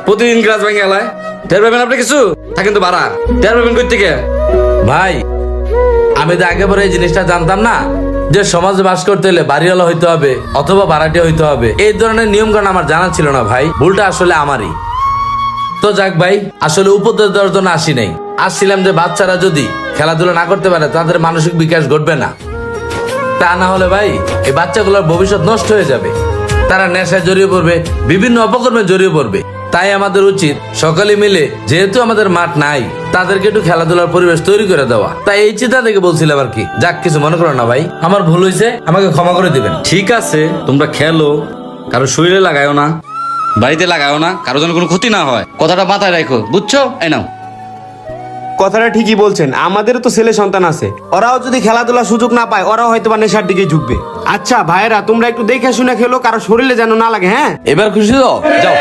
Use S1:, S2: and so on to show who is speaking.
S1: প্রতিদিন গ্লাস ভেঙে এলায়। টের পাবেন আপনি কিছু? থাকেন তো বাড়া, টের পাবেন কই থেকে?
S2: ভাই আমি তো একেবারে এই জিনিসটা জানতাম না যে সমাজে বাস করতে হলে বাড়িওয়ালা হইতে হবে অথবা ভাড়াটিয়া হইতে হবে। এই ধরনের নিয়ম কারণ আমার জানা ছিল না ভাই, ভুলটা আসলে আমারই। তো যাক ভাই, আসলে উপদেশ দেওয়ার জন্য আসি নাই, আসছিলাম যে বাচ্চারা যদি খেলাধুলা না করতে পারে তাদের মানসিক বিকাশ ঘটবে না। তা না হলে ভাই এই বাচ্চাগুলোর ভবিষ্যৎ নষ্ট হয়ে যাবে, তারা নেশায় জড়িয়ে পড়বে, বিভিন্ন অপকর্মে জড়িয়ে পড়বে। তাই আমাদের উচিত সকালে মিলে, যেহেতু আমাদের মাঠ নাই, তাদেরকে একটু খেলাধুলার পরিবেশ তৈরি করে দেওয়া। তাই এই চিন্তা থেকে বলছিলাম আর কি। যাক, কিছু মনে করো না ভাই, আমার ভুল হয়েছে, আমাকে ক্ষমা করে দিবেন।
S1: ঠিক আছে, তোমরা খেলো, কারো শরীরে লাগায়ও না, বাড়িতে লাগায়ও না, কারো যেন কোনো ক্ষতি না হয়, কথাটা মাথায় রাখো, বুঝছো? এই নাও।
S3: কথাটা ঠিকই বলছেন, আমাদেরও তো ছেলে সন্তান আছে, ওরাও যদি খেলাধুলার সুযোগ না পায় ওরাও হয়তো বা নেশার দিকে ঝুঁকবে। আচ্ছা ভাইরা, তোমরা একটু দেখে শুনে খেলো, কারো শরীরে যেন না লাগে। হ্যাঁ,
S2: এবার খুশি তো? যাও।